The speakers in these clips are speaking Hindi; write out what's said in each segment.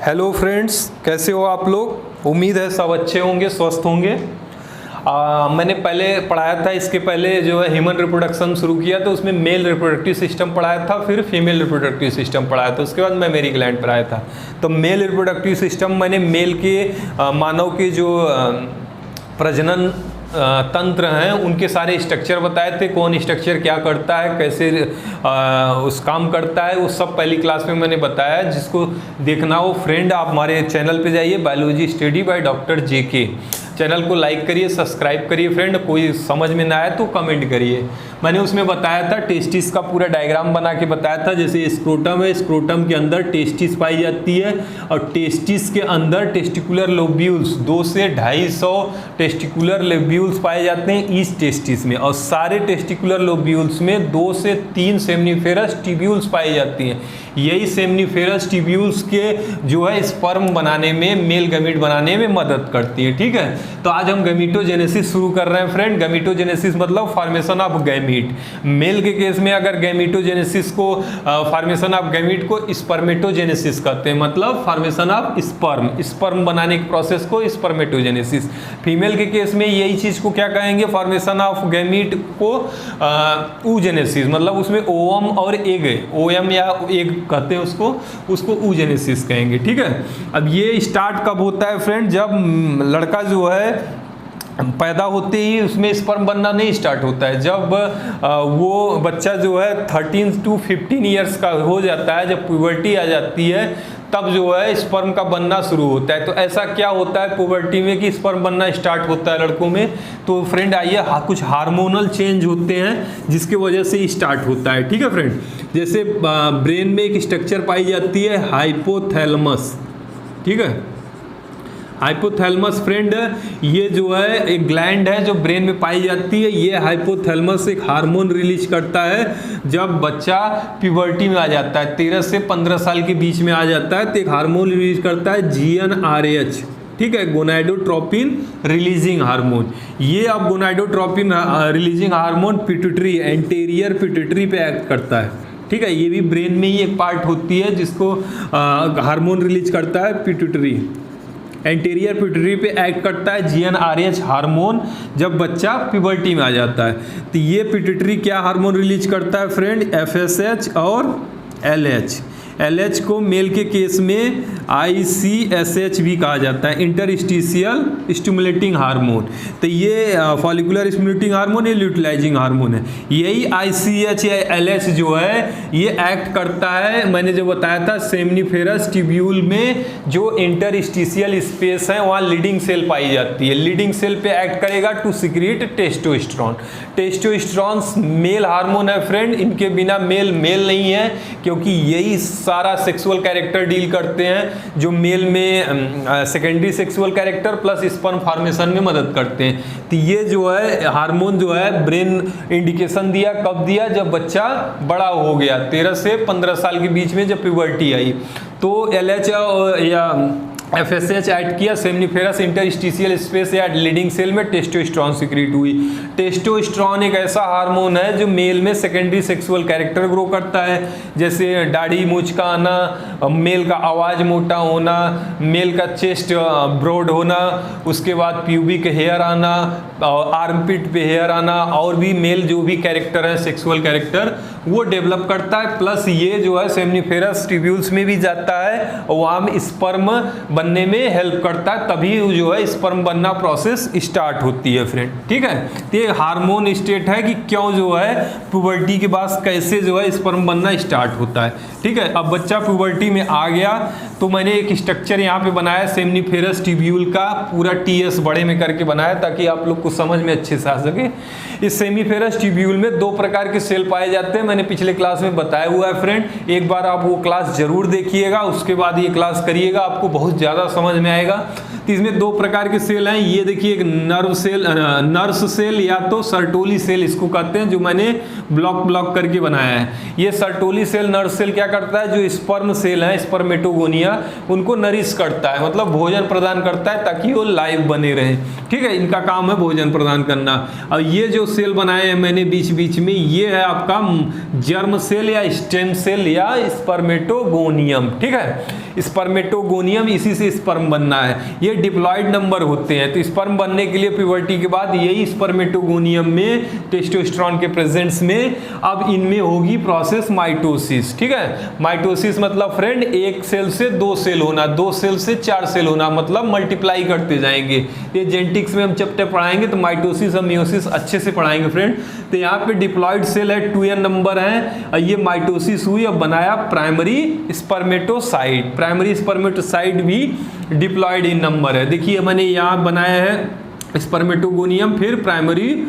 हेलो फ्रेंड्स, कैसे हो आप लोग। उम्मीद है सब अच्छे होंगे, स्वस्थ होंगे। मैंने पहले पढ़ाया था, इसके पहले जो है ह्यूमन रिप्रोडक्शन शुरू किया तो उसमें मेल रिप्रोडक्टिव सिस्टम पढ़ाया था, फिर फीमेल रिप्रोडक्टिव सिस्टम पढ़ाया था, उसके बाद मैमेरी ग्लैंड पर आया था। तो मेल रिप्रोडक्टिव सिस्टम मैंने मेल के मानव के जो प्रजनन तंत्र हैं उनके सारे स्ट्रक्चर बताए थे, कौन स्ट्रक्चर क्या करता है, कैसे उस काम करता है, वो सब पहली क्लास में मैंने बताया। जिसको देखना हो फ्रेंड, आप हमारे चैनल पे जाइए, biology study by doctor JK। Channel को लाइक करिए, सब्सक्राइब करिए फ्रेंड। कोई समझ में ना आए तो कमेंट करिए। मैंने उसमें बताया था, टेस्टिस का पूरा डायग्राम बना के बताया था। जैसे स्क्रोटम है, स्क्रोटम के अंदर टेस्टिस पाई जाती है और टेस्टिस के अंदर टेस्टिकुलर लोब्यूल्स 200 से 250 टेस्टिकुलर लोब्यूल्स पाए जाते हैं ईच टेस्टिस में, और सारे टेस्टिकुलर लोब्यूल्स में 2 से 3 सेमनीफेरस ट्यूब्यूल्स पाई जाती हैं। यही सेमनीफेरस ट्यूब्यूल्स के जो है स्पर्म बनाने में, मेल गैमीट बनाने में मदद करती है। ठीक है, तो आज हम गैमीटोजेनेसिस शुरू कर रहे हैं फ्रेंड। गैमीटोजेनेसिस मतलब फॉर्मेशन ऑफ गैमीट। मेल के केस में अगर गैमीटोजेनेसिस को, फॉर्मेशन ऑफ गैमीट को स्पर्मेटोजेनेसिस कहते हैं, मतलब फॉर्मेशन ऑफ स्पर्म, स्पर्म बनाने के प्रोसेस को स्पर्मेटोजेनेसिस। फीमेल के केस में यही चीज को क्या कहेंगे, फॉर्मेशन ऑफ गैमीट को oogenesis, मतलब उसमें ओवम और एग, ओएम या एग कहते हैं उसको oogenesis कहेंगे। ठीक है, अब ये स्टार्ट कब होता है फ्रेंड, जब लड़का जो है पैदा होते ही उसमें स्पर्म बनना नहीं स्टार्ट होता है। जब वो बच्चा जो है 13 to 15 ईयर्स का हो जाता है, जब प्यूबर्टी आ जाती है, तब जो है स्पर्म का बनना शुरू होता है। तो ऐसा क्या होता है पुबर्टी में कि स्पर्म बनना स्टार्ट होता है लड़कों में? तो फ्रेंड आइए, कुछ हार्मोनल चेंज होते हैं जिसकी वजह से स्टार्ट होता है। ठीक है फ्रेंड, जैसे ब्रेन में एक स्ट्रक्चर पाई जाती है हाइपोथैलेमस। ठीक है, हाइपोथैलेमस फ्रेंड, ये जो है एक ग्लैंड है जो ब्रेन में पाई जाती है। ये हाइपोथैलेमस एक हार्मोन रिलीज करता है जब बच्चा प्यूबर्टी में आ जाता है, 13 से 15 साल के बीच में आ जाता है, तो एक हार्मोन रिलीज करता है GnRH। ठीक है, गोनाडोट्रोपिन रिलीजिंग हार्मोन। ये अब gonadotropin releasing hormone pituitary, anterior pituitary पे एक्ट करता है। ठीक है, ये भी ब्रेन में ही एक पार्ट होती है जिसको हार्मोन रिलीज करता है पिट्यूटरी। एंटीरियर पिट्यूटरी पे एक्ट करता है GnRH हार्मोन जब बच्चा प्यूबर्टी में आ जाता है। तो ये पिट्यूटरी क्या हार्मोन रिलीज करता है फ्रेंड, FSH और LH। LH को मेल के केस में ICSH भी कहा जाता है, इंटरस्टिशियल स्टिमुलेटिंग हार्मोन। तो ये फॉलिकुलर स्टिमुलेटिंग हार्मोन, ये ल्यूटिलाइजिंग हार्मोन है। यही ICH या LH जो है ये एक्ट करता है, मैंने जो बताया था, सेमनीफेरस ट्यूब्यूल में जो इंटरस्टिशियल स्पेस है वहाँ लीडिंग सेल पाई जाती है। लीडिंग सेल पे एक्ट करेगा to secrete testosterone. Testosterone male hormone है फ्रेंड, इनके बिना मेल नहीं है, क्योंकि यही सारा सेक्सुअल कैरेक्टर डील करते हैं जो मेल में secondary sexual character plus sperm formation में मदद करते हैं। तो ये जो है हार्मोन जो है ब्रेन इंडिकेशन दिया, कब दिया, जब बच्चा बड़ा हो गया, 13 से 15 साल के बीच में जब प्यूबर्टी आई, तो LH या FSH ऐड किया, सेमनीफेरस इंटरस्टिशियल स्पेस या लीडिंग सेल में टेस्टोस्टेरोन सिक्रीट हुई। टेस्टोस्टेरोन एक ऐसा हार्मोन है जो मेल में सेकेंडरी सेक्सुअल कैरेक्टर ग्रो करता है, जैसे दाढ़ी मूंछ का आना, मेल का आवाज़ मोटा होना, मेल का चेस्ट ब्रॉड होना, उसके बाद प्यूबिक हेयर आना, आर्मपिट पे हेयर आना, और भी मेल जो भी कैरेक्टर है सेक्सुअल कैरेक्टर वो डेवलप करता है। प्लस ये जो है सेमनीफेरस ट्यूब्यूल्स में भी जाता है और वहाँ में स्पर्म बनने में हेल्प करता है, तभी जो है स्पर्म बनना प्रोसेस स्टार्ट होती है फ्रेंड। ठीक है, तो ये हार्मोन स्टेट है कि क्यों जो है प्यूबर्टी के बाद कैसे जो है स्पर्म बनना स्टार्ट होता है। ठीक है, अब बच्चा प्यूबर्टी में आ गया तो मैंने एक स्ट्रक्चर यहाँ पे बनाया सेमनीफेरस ट्यूब्यूल का, पूरा TS बड़े में करके बनाया ताकि आप लोग को समझ में अच्छे से आ सके। इस सेमनीफेरस ट्यूब्यूल में 2 प्रकार के सेल पाए जाते हैं, मैंने पिछले क्लास में बताया हुआ है फ्रेंड। एक बार आप वो क्लास जरूर देखिएगा, उसके बाद ये क्लास करिएगा, आपको बहुत ज़्यादा समझ में आएगा। तो इसमें दो प्रकार के सेल हैं। ये देखिए एक नर्स सेल या तो सर्टोली सेल इसको कहते हैं, जो मैंने ब्लॉक करके बनाया है। ये सर्टोली सेल नर्स सेल क्या करता है, जो स्पर्म सेल है स्पर्मेटोगोनिया, उनको नरिश करता है, मतलब भोजन प्रदान करता है ताकि वो लाइव बने रहे। ठीक है, इनका काम है भोजन प्रदान करना। और ये जो सेल बनाए हैं मैंने बीच बीच में, ये है आपका जर्म सेल या स्टेम सेल या स्पर्मेटोगोनियम। ठीक है, स्पर्मेटोगोनियम, इसी से स्पर्म बनना है। ये डिप्लॉयड नंबर होते हैं, तो स्पर्म बनने के लिए प्यूबर्टी के बाद यही स्पर्मेटोगोनियम में टेस्टोस्टेरोन के प्रेजेंस में अब इनमें होगी प्रोसेस माइटोसिस। ठीक है, माइटोसिस मतलब फ्रेंड एक सेल से दो सेल होना, दो सेल से चार सेल होना, मतलब मल्टीप्लाई करते जाएंगे। ये जेनेटिक्स में हम चैप्टर पढ़ाएंगे तो माइटोसिस और मियोसिस अच्छे से पढ़ाएंगे फ्रेंड। तो यहाँ पे डिप्लॉयड सेल है, 2n नंबर है, और ये माइटोसिस हुई, अब बनाया प्राइमरी स्पर्मेटोसाइट। प्राइमरी स्पर्मेटोसाइट भी डिप्लॉयड इन नंबर है। देखिए मैंने यहाँ बनाया है स्पर्मेटोगोनियम, फिर प्राइमरी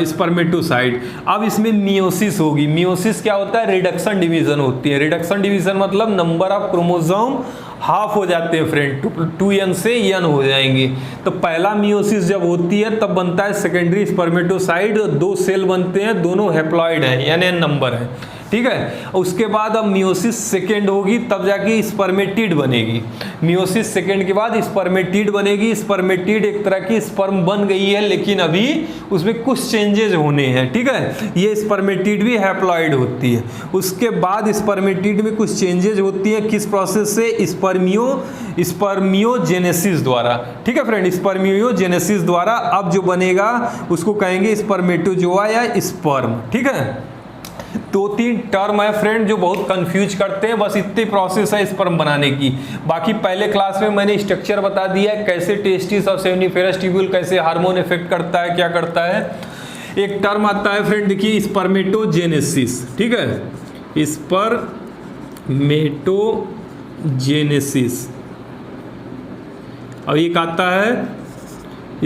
स्पर्मेटोसाइट। अब इसमें मियोसिस होगी। मियोसिस क्या होता है, रिडक्शन डिवीजन होती है। रिडक्शन डिवीजन मतलब नंबर ऑफ क्रोमोसोम हाफ हो जाते हैं फ्रेंड, 2n से n हो जाएंगे। तो पहला मियोसिस जब होती है तब बनता है सेकेंडरी स्पर्मेटोसाइट, दो सेल बनते हैं, दोनों हैप्लॉइड हैं यानी n नंबर है। ठीक है, उसके बाद अब मियोसिस सेकेंड होगी, तब जाके स्पर्मेटिड बनेगी। मियोसिस सेकेंड के बाद स्पर्मेटिड बनेगी। स्पर्मेटिड एक तरह की स्पर्म बन गई है, लेकिन अभी उसमें कुछ चेंजेज होने हैं। ठीक है, ये स्पर्मेटिड भी हैप्लॉइड होती है। उसके बाद स्पर्मेटिड में कुछ चेंजेज होती है, किस प्रोसेस से, स्पर्मियोजेनेसिस द्वारा। ठीक है फ्रेंड, स्पर्मियोजेनेसिस द्वारा अब जो बनेगा उसको कहेंगे स्पर्मेटोजोआ या स्पर्म। ठीक है, दो तीन टर्म है फ्रेंड जो बहुत कंफ्यूज करते हैं, बस इतनी प्रोसेस है स्पर्म बनाने की। बाकी पहले क्लास में मैंने स्ट्रक्चर बता दिया है, कैसे टेस्टिस और सेमिनिफेरस ट्यूब्यूल कैसे हार्मोन इफेक्ट करता है, क्या करता है। एक टर्म आता है फ्रेंड, देखिए स्पर्मेटोजेनेसिस। ठीक है, स्पर्मेटोजेनेसिस, और एक आता है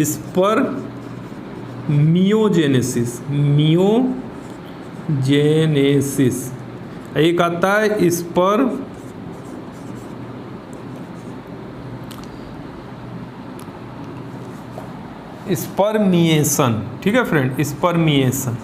स्पर्मियोजेनेसिस, जेनेसिस। एक आता है स्पर्मिएशन। ठीक है फ्रेंड, स्पर्मिएशन।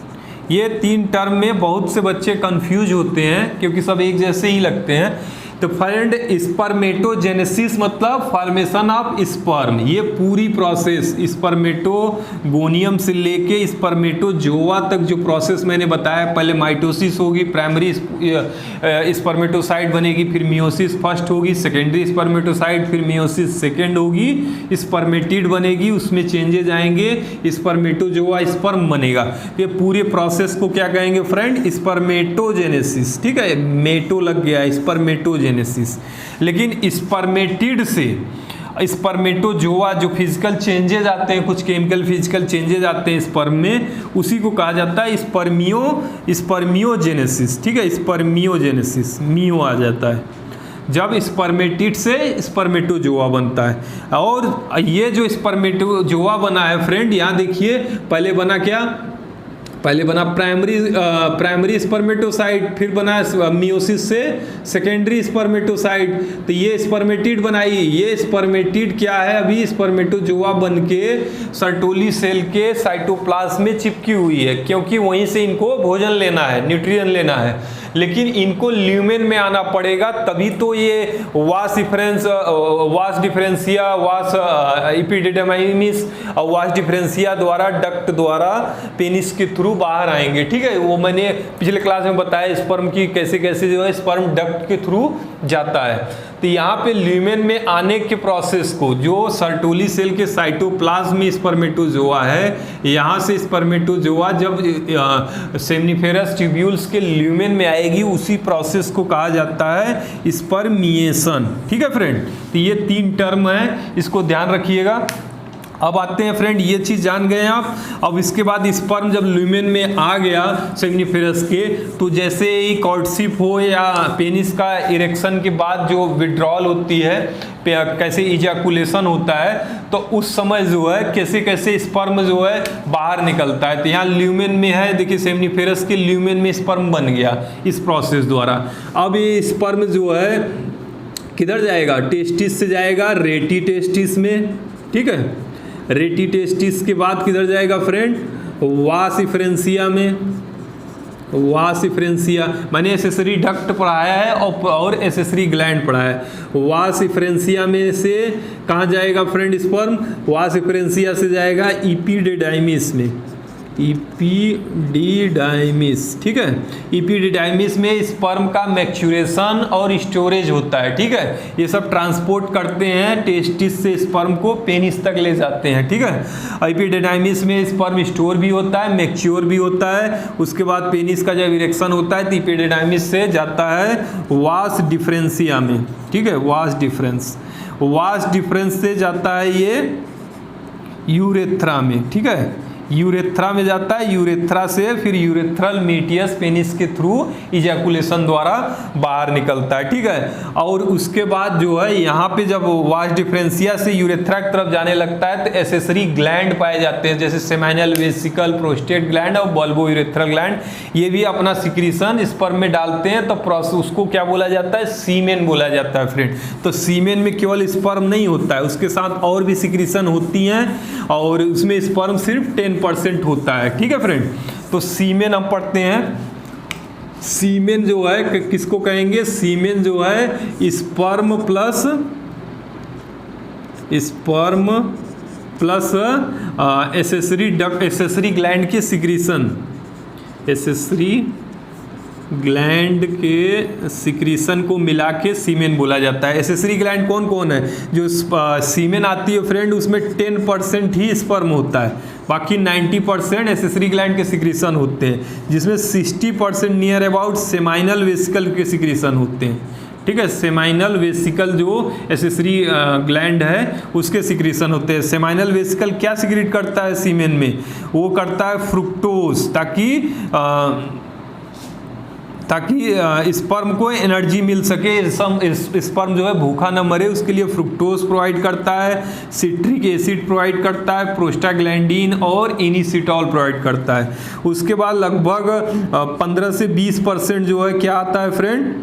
ये तीन टर्म में बहुत से बच्चे कंफ्यूज होते हैं क्योंकि सब एक जैसे ही लगते हैं। तो फ्रेंड स्पर्मेटोजेनेसिस मतलब फॉर्मेशन ऑफ स्पर्म, ये पूरी प्रोसेस स्पर्मेटोगोनियम से लेके स्पर्मेटोजोआ तक जो प्रोसेस मैंने बताया, पहले माइटोसिस होगी, प्राइमरी स्पर्मेटोसाइट बनेगी, फिर मियोसिस फर्स्ट होगी, सेकेंडरी स्पर्मेटोसाइट, फिर मियोसिस सेकेंड होगी, स्पर्मेटिड बनेगी, उसमें चेंजेज आएंगे, स्पर्मेटोजोआ स्पर्म बनेगा। ये पूरे प्रोसेस को क्या कहेंगे फ्रेंड, स्पर्मेटोजेनेसिस। ठीक है, मेटो लग गया, स्पर्मेटोजेनेसिस। लेकिन स्पर्मेटिड से स्पर्मेटोजोआ जो फिजिकल चेंजेज आते हैं, कुछ केमिकल फिजिकल चेंजेज आते हैं स्पर्म में, उसी को कहा जाता है स्पर्मियोजेनेसिस। ठीक है, स्पर्मियोजेनेसिस, मियो आ जाता है जब स्पर्मेटिड से स्पर्मेटोजोआ बनता है। और ये जो स्पर्मेटोजोआ बना है फ्रेंड, यहाँ देखिए पहले बना क्या, पहले बना प्राइमरी स्पर्मेटोसाइट, फिर बना मियोसिस से सेकेंडरी स्पर्मेटोसाइट। तो ये स्पर्मेटिड बनाई। ये स्पर्मेटिड क्या है, अभी स्पर्मेटोजोआ बन के सर्टोली सेल के साइटोप्लाज्म में चिपकी हुई है, क्योंकि वहीं से इनको भोजन लेना है, न्यूट्रिएंट लेना है। लेकिन इनको ल्यूमेन में आना पड़ेगा, तभी तो ये वास डिफरेंसिया, वास एपिडिडमाइमिस और वास डिफरेंसिया द्वारा डक्ट द्वारा पेनिस के थ्रू बाहर आएंगे। ठीक है, वो मैंने पिछले क्लास में बताया स्पर्म की कैसे कैसे जो है स्पर्म डक्ट के थ्रू जाता है। तो यहाँ पे ल्यूमेन में आने के प्रोसेस को, जो सर्टोली सेल के साइटोप्लाज्म में स्पर्मेटोजोआ है, यहाँ से स्पर्मेटोजोआ जब सेमिनिफेरस ट्यूब्यूल्स के ल्यूमेन में आएगी, उसी प्रोसेस को कहा जाता है स्पर्मिएशन। ठीक है फ्रेंड, तो ये तीन टर्म है, इसको ध्यान रखिएगा। अब आते हैं फ्रेंड, ये चीज़ जान गए आप। अब इसके बाद स्पर्म जब ल्यूमेन में आ गया सेमिनिफेरस के, तो जैसे ही कॉर्डशिप हो या पेनिस का इरेक्शन के बाद जो विड्रॉल होती है, कैसे इजैकुलेशन होता है, तो उस समय जो है कैसे कैसे स्पर्म जो है बाहर निकलता है। तो यहाँ ल्यूमेन में है, देखिए सेमिनिफेरस के ल्यूमेन में स्पर्म बन गया इस प्रोसेस द्वारा। अब ये स्पर्म जो है किधर जाएगा, टेस्टिस से जाएगा रेटी टेस्टिस में, ठीक है। रेटी टेस्टिस के बाद किधर जाएगा फ्रेंड, वास इफ्रेंसिया में, वास इफ्रेंसिया मैंने एसेसरी डक्ट पढ़ाया है और एसेसरी ग्लैंड पढ़ाया है। वास इफ्रेंसिया में से कहाँ जाएगा फ्रेंड स्पर्म, वास इफ्रेंसिया से जाएगा इपीडिडाइमिस में, इपीडिडाइमिस, ठीक है। इपीडिडाइमिस में स्पर्म का मैच्योरेशन और स्टोरेज होता है, ठीक है। ये सब ट्रांसपोर्ट करते हैं टेस्टिस से स्पर्म को पेनिस तक ले जाते हैं, ठीक है। इपीडिडाइमिस में स्पर्म स्टोर भी होता है, मैच्योर भी होता है। उसके बाद पेनिस का जब इरेक्शन होता है तो इपीडिडाइमिस से जाता है वास डिफरेंसिया में, ठीक है। वास डिफरेंस से जाता है ये यूरेथ्रा में, ठीक है। यूरेथ्रा में जाता है, यूरेथ्रा से फिर यूरेथ्रल मीटियस पेनिस के थ्रू इजैकुलेशन द्वारा बाहर निकलता है, ठीक है। और उसके बाद जो है यहाँ पे जब वास डिफरेंसिया से यूरेथ्रा की तरफ जाने लगता है तो एसेसरी ग्लैंड पाए जाते हैं, जैसे सेमाइनल वेसिकल, प्रोस्टेट ग्लैंड और बल्बो यूरेथ्रल ग्लैंड। ये भी अपना सिक्रीशन स्पर्म में डालते हैं, तो उसको क्या बोला जाता है, सीमेन बोला जाता है फ्रेंड। तो सीमेन में केवल स्पर्म नहीं होता है, उसके साथ और भी सिक्रीशन होती हैं और उसमें स्पर्म सिर्फ 10% होता है, ठीक है फ्रेंड। तो सीमेन हम पढ़ते हैं, सीमेन जो है किसको कहेंगे, सीमेन जो है स्पर्म प्लस एसेसरी ग्लैंड के सिक्रीशन, एसेसरी ग्लैंड के सिक्रीशन को मिला के सीमेन बोला जाता है। एसेसरी ग्लैंड कौन कौन है, जो सीमेन आती है फ्रेंड उसमें 10% ही स्पर्म होता है, बाकी 90% एसेसरी ग्लैंड के सिक्रीशन होते हैं, जिसमें 60% नियर अबाउट सेमाइनल वेसिकल के सिक्रीशन होते हैं, ठीक है। सेमाइनल वेसिकल जो एसेसरी ग्लैंड है उसके सिक्रीशन होते हैं। सेमाइनल वेसिकल क्या सिक्रीट करता है सीमेन में, वो करता है फ्रुक्टोज, ताकि स्पर्म को एनर्जी मिल सके, स्पर्म जो है भूखा न मरे, उसके लिए फ्रुक्टोज प्रोवाइड करता है, सिट्रिक एसिड प्रोवाइड करता है, प्रोस्टाग्लैंडीन और इनिसिटॉल प्रोवाइड करता है। उसके बाद लगभग 15 से 20% जो है क्या आता है फ्रेंड,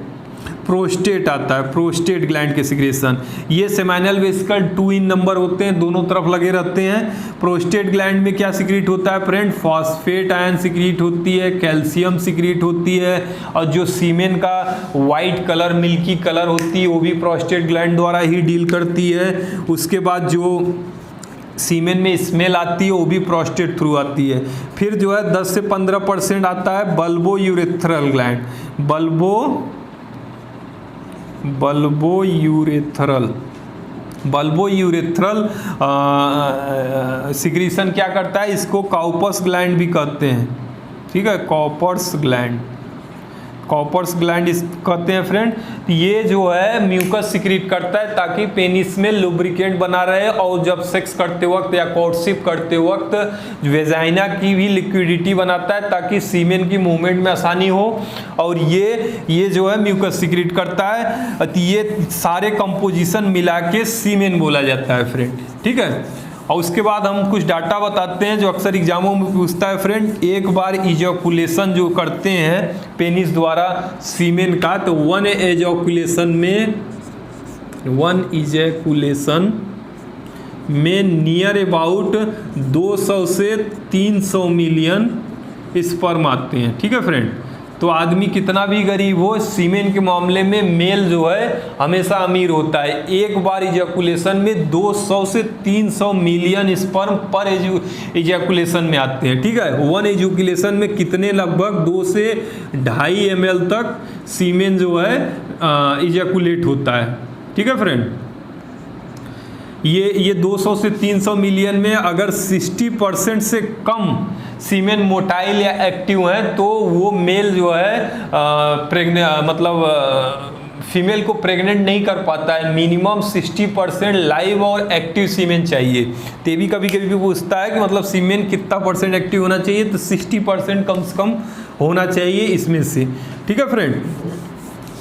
प्रोस्टेट आता है, प्रोस्टेट ग्लैंड के सिक्रेशन। ये सेमाइनल वेसिकल 2 इन नंबर होते हैं, दोनों तरफ लगे रहते हैं। प्रोस्टेट ग्लैंड में क्या सिक्रीट होता है फ्रेंड, फॉस्फेट आयन सिक्रीट होती है, कैल्शियम सिक्रीट होती है, और जो सीमेन का वाइट कलर, मिल्की कलर होती है वो भी प्रोस्टेट ग्लैंड द्वारा ही डील करती है। उसके बाद जो सीमेन में स्मेल आती है वो भी प्रोस्टेट थ्रू आती है। फिर जो है 10 से 15% आता है bulbo urethral gland, bulbo urethral secretion क्या करता है, इसको कॉपर्स ग्लैंड भी कहते हैं, ठीक है। कॉपर्स ग्लैंड कहते हैं फ्रेंड। ये जो है म्यूकस सिक्रीट करता है ताकि पेनिस में लुब्रिकेंट बना रहे, और जब सेक्स करते वक्त या कोर्टशिप करते वक्त वेजाइना की भी लिक्विडिटी बनाता है ताकि सीमेन की मूवमेंट में आसानी हो, और ये जो है म्यूकस सिक्रीट करता है। तो ये सारे कंपोजिशन मिला के सीमेन बोला जाता है फ्रेंड, ठीक है। और उसके बाद हम कुछ डाटा बताते हैं जो अक्सर एग्जामों में पूछता है फ्रेंड। एक बार इजैकुलेशन जो करते हैं पेनिस द्वारा सीमेन का, तो वन इजैकुलेशन में नियर अबाउट 200 से 300 मिलियन स्पर्म आते हैं, ठीक है फ्रेंड। तो आदमी कितना भी गरीब हो, सीमेन के मामले में मेल जो है हमेशा अमीर होता है। एक बार इजैकुलेशन में 200 से 300 मिलियन स्पर्म पर इजैकुलेशन में आते हैं, ठीक है। वन इजैकुलेशन में कितने, लगभग 2 से 2.5 ml तक सीमेन जो है इजैकुलेट होता है, ठीक है फ्रेंड। ये 200 से 300 मिलियन में अगर 60% से कम सीमेन मोटाइल या एक्टिव हैं तो वो मेल जो है फीमेल को प्रेग्नेंट नहीं कर पाता है। मिनिमम 60% लाइव और एक्टिव सीमेन चाहिए। ते भी कभी कभी पूछता है कि मतलब सीमेन कितना % एक्टिव होना चाहिए, तो 60% कम से कम होना चाहिए इसमें से, ठीक है फ्रेंड।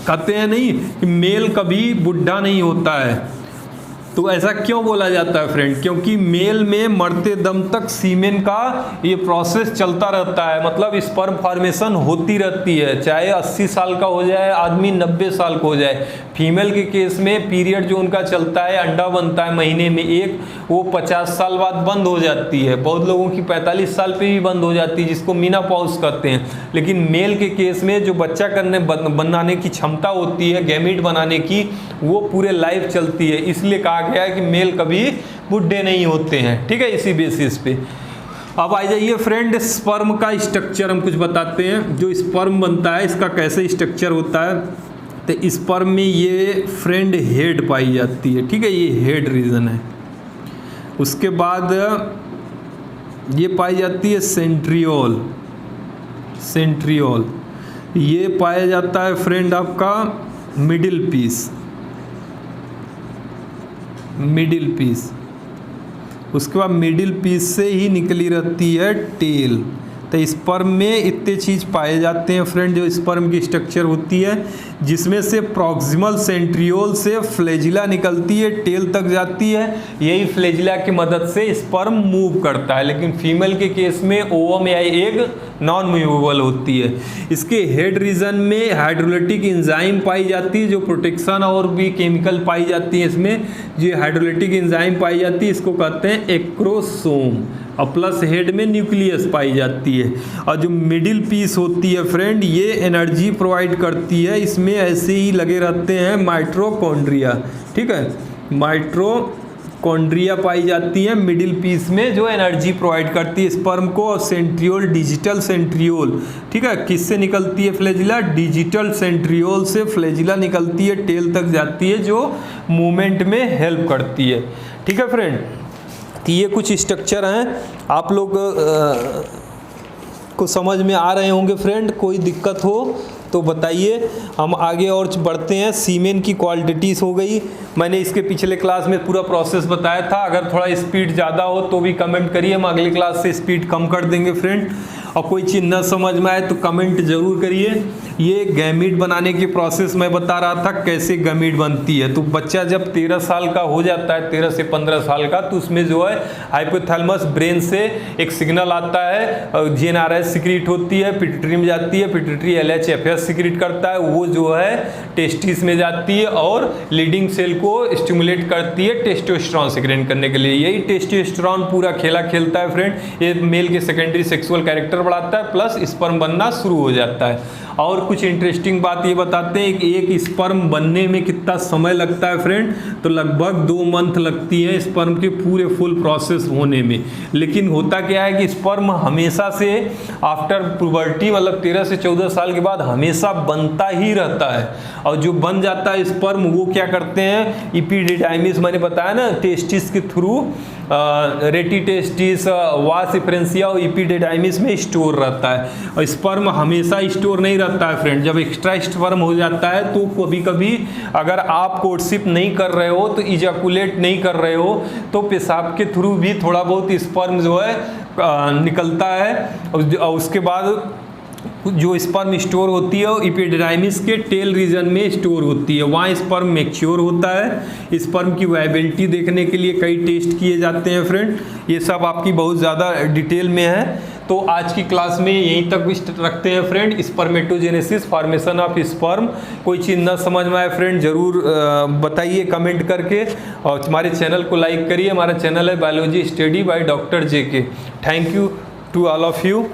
कहते हैं नहीं कि मेल कभी बुढ़ा नहीं होता है, तो ऐसा क्यों बोला जाता है फ्रेंड? क्योंकि मेल में मरते दम तक सीमेन का ये प्रोसेस चलता रहता है, मतलब स्पर्म फॉर्मेशन होती रहती है, चाहे 80 साल का हो जाए आदमी, 90 साल का हो जाए। फीमेल के केस में पीरियड जो उनका चलता है, अंडा बनता है महीने में एक, वो 50 साल बाद बंद हो जाती है। बहुत लोगों की 45 साल पे भी बंद हो जाती है, जिसको मेनोपॉज कहते हैं। लेकिन मेल के केस में जो बच्चा बनाने की क्षमता होती है, गैमीट बनाने की, वो पूरे लाइफ चलती है। इसलिए कहा गया है कि मेल कभी बुढ़े नहीं होते हैं। ठीक है, इसी बेसिस पे। अब आ जाइए फ्रेंड, स्पर्म का स्ट्रक्चर हम कुछ बताते हैं। जो स्पर्म बनता है इसका कैसे स्ट्रक्चर होता है, तो स्पर्म में ये फ्रेंड हेड पाई जाती है। ठीक है, ये हेड रीजन है। उसके बाद ये पाई जाती है सेंट्रियोल। सेंट्रियोल ये पाया जाता है फ्रेंड आपका मिडिल पीस। मिडिल पीस, उसके बाद मिडिल पीस से ही निकली रहती है टेल। तो स्पर्म में इतने चीज़ पाए जाते हैं फ्रेंड, जो स्पर्म की स्ट्रक्चर होती है, जिसमें से प्रॉक्सिमल सेंट्रियोल से फ्लैजिला निकलती है, टेल तक जाती है। यही फ्लैजिला की मदद से स्पर्म मूव करता है। लेकिन फीमेल के केस में ओवम या एग नॉन मूवेबल होती है। इसके हेड रीजन में हाइड्रोलिटिक एंजाइम पाई जाती है, जो प्रोटेक्शन और भी केमिकल पाई जाती है इसमें। जो हाइड्रोलिटिक एंजाइम पाई जाती है इसको कहते हैं एक्रोसोम, और प्लस हेड में न्यूक्लियस पाई जाती है। और जो मिडिल पीस होती है फ्रेंड, ये एनर्जी प्रोवाइड करती है। इसमें ऐसे ही लगे रहते हैं माइटोकॉन्ड्रिया। ठीक है, माइटोकॉन्ड्रिया पाई जाती है मिडिल पीस में, जो एनर्जी प्रोवाइड करती है स्पर्म को। और सेंट्रियोल, डिजिटल सेंट्रियोल, ठीक है, किससे निकलती है फ्लैजिला? डिजिटल सेंट्रियोल से फ्लैजिला निकलती है, टेल तक जाती है, जो मूवमेंट में हेल्प करती है। ठीक है फ्रेंड, तो ये कुछ स्ट्रक्चर हैं, आप लोग को समझ में आ रहे होंगे फ्रेंड। कोई दिक्कत हो तो बताइए, हम आगे और बढ़ते हैं। सीमेन की क्वालिटीज़ हो गई, मैंने इसके पिछले क्लास में पूरा प्रोसेस बताया था। अगर थोड़ा स्पीड ज़्यादा हो तो भी कमेंट करिए, हम अगली क्लास से स्पीड कम कर देंगे फ्रेंड। और कोई चीज़ न समझ में आए तो कमेंट ज़रूर करिए। ये गैमीट बनाने की प्रोसेस मैं बता रहा था, कैसे गैमीट बनती है। तो बच्चा जब 13 साल का हो जाता है, 13 से 15 साल का, तो उसमें जो है हाइपोथैलेमस ब्रेन से एक सिग्नल आता है, GnRH सिक्रीट होती है, पिट्यूटरी में जाती है, पिट्यूटरी LHFS सिक्रीट करता है, वो जो है टेस्टिस में जाती है और लीडिंग सेल को स्टिमुलेट करती है टेस्टोस्टेरोन सिक्रीट करने के लिए। यही टेस्टोस्टेरोन पूरा खेला खेलता है फ्रेंड। ये मेल के सेकेंडरी सेक्सुअल कैरेक्टर बढ़ाता है, प्लस स्पर्म बनना शुरू हो जाता है। और कुछ इंटरेस्टिंग बात ये बताते हैं कि एक स्पर्म बनने में कितना समय लगता है फ्रेंड, तो लगभग 2 मंथ लगती है स्पर्म के पूरे फुल प्रोसेस होने में। लेकिन होता क्या है कि स्पर्म हमेशा से आफ्टर प्यूबर्टी, मतलब 13 से 14 साल के बाद हमेशा बनता ही रहता है। और जो बन जाता है स्पर्म, वो क्या करते हैं, इपिडिडाइमिस मैंने बताया ना, टेस्टिस के थ्रू रेटिटेस्टिस, वास इफ्रेंसिया और इपिडिडाइमिस में स्टोर रहता है। और स्पर्म हमेशा स्टोर नहीं रहता है फ्रेंड। जब एक्स्ट्रा स्पर्म हो जाता है तो कभी कभी अगर आप कोर्टशिप नहीं कर रहे हो, तो इजैकुलेट नहीं कर रहे हो, तो पेशाब के थ्रू भी थोड़ा बहुत स्पर्म जो है निकलता है। और उसके बाद जो स्पर्म स्टोर होती है वो इपिडिडाइमिस के टेल रीजन में स्टोर होती है, वहाँ स्पर्म मैच्योर होता है। स्पर्म की वायबिलिटी देखने के लिए कई टेस्ट किए जाते हैं फ्रेंड, ये सब आपकी बहुत ज़्यादा डिटेल में है। तो आज की क्लास में यहीं तक रखते हैं friend. Spermatogenesis, formation of sperm. कोई चीज़ ना समझ में आए फ्रेंड ज़रूर बताइए कमेंट करके, और हमारे चैनल को लाइक करिए। हमारा चैनल है biology study by doctor JK। Thank you to all of you.